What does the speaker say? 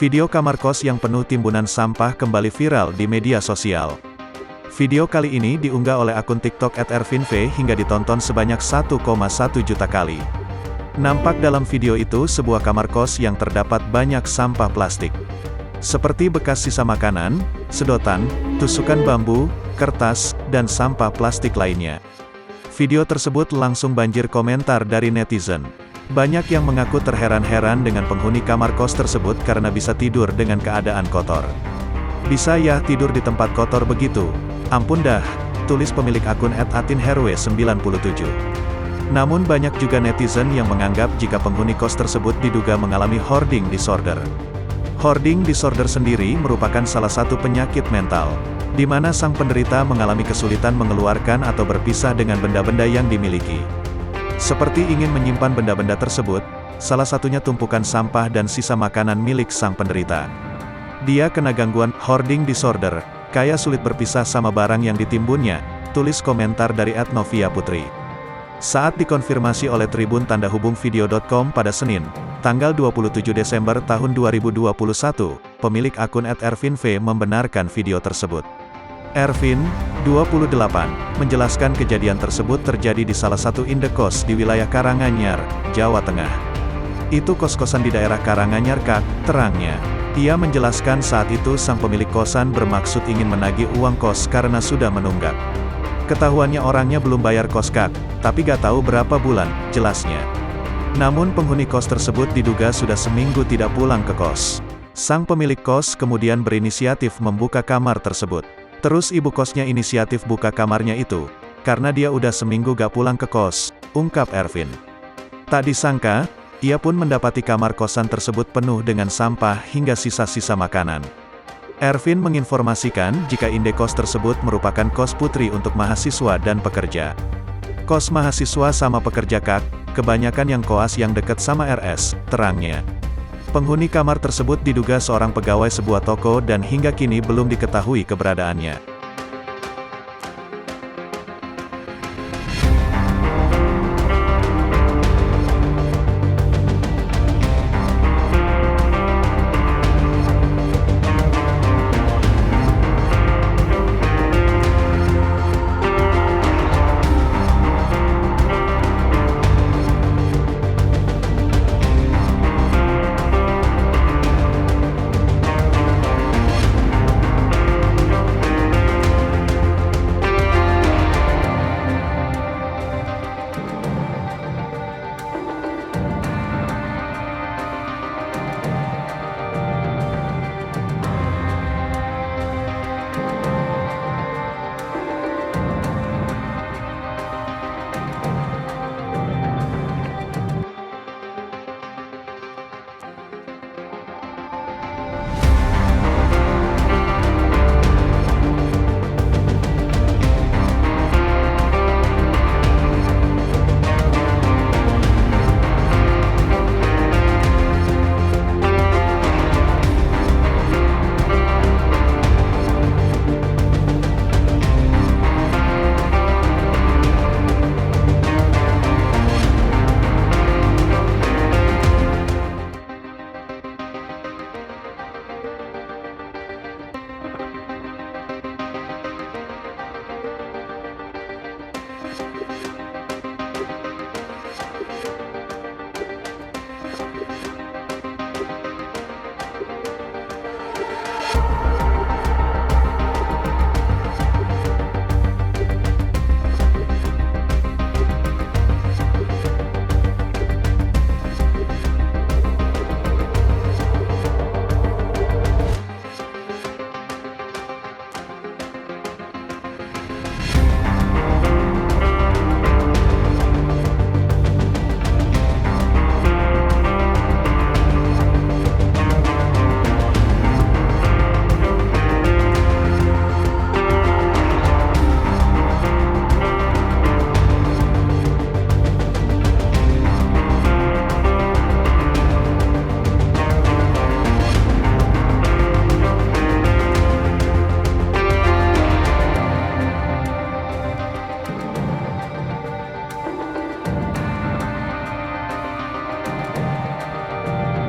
Video kamar kos yang penuh timbunan sampah kembali viral di media sosial. Video kali ini diunggah oleh akun TikTok @ervinv hingga ditonton sebanyak 1,1 juta kali. Nampak dalam video itu sebuah kamar kos yang terdapat banyak sampah plastik. Seperti bekas sisa makanan, sedotan, tusukan bambu, kertas, dan sampah plastik lainnya. Video tersebut langsung banjir komentar dari netizen. Banyak yang mengaku terheran-heran dengan penghuni kamar kos tersebut karena bisa tidur dengan keadaan kotor. "Bisa ya tidur di tempat kotor begitu? Ampun dah," tulis pemilik akun @atinherwe97. Namun banyak juga netizen yang menganggap jika penghuni kos tersebut diduga mengalami hoarding disorder. Hoarding disorder sendiri merupakan salah satu penyakit mental, di mana sang penderita mengalami kesulitan mengeluarkan atau berpisah dengan benda-benda yang dimiliki. Seperti ingin menyimpan benda-benda tersebut, salah satunya tumpukan sampah dan sisa makanan milik sang penderita. Dia kena gangguan hoarding disorder, kayak sulit berpisah sama barang yang ditimbunnya, tulis komentar dari @noviaputri. Saat dikonfirmasi oleh Tribun Tanda Hubung Video.com pada Senin, tanggal 27 Desember tahun 2021, pemilik akun @ervinv membenarkan video tersebut. Ervin, 28, menjelaskan kejadian tersebut terjadi di salah satu indekos di wilayah Karanganyar, Jawa Tengah. Itu kos-kosan di daerah Karanganyar Kak, terangnya. Ia menjelaskan saat itu sang pemilik kosan bermaksud ingin menagih uang kos karena sudah menunggak. Ketahuannya orangnya belum bayar kos Kak, tapi gak tahu berapa bulan, jelasnya. Namun penghuni kos tersebut diduga sudah seminggu tidak pulang ke kos. Sang pemilik kos kemudian berinisiatif membuka kamar tersebut. Terus ibu kosnya inisiatif buka kamarnya itu, karena dia udah seminggu gak pulang ke kos, ungkap Ervin. Tak disangka, ia pun mendapati kamar kosan tersebut penuh dengan sampah hingga sisa-sisa makanan. Ervin menginformasikan jika indekos tersebut merupakan kos putri untuk mahasiswa dan pekerja. Kos mahasiswa sama pekerja Kak, kebanyakan yang koas yang dekat sama RS, terangnya. Penghuni kamar tersebut diduga seorang pegawai sebuah toko dan hingga kini belum diketahui keberadaannya.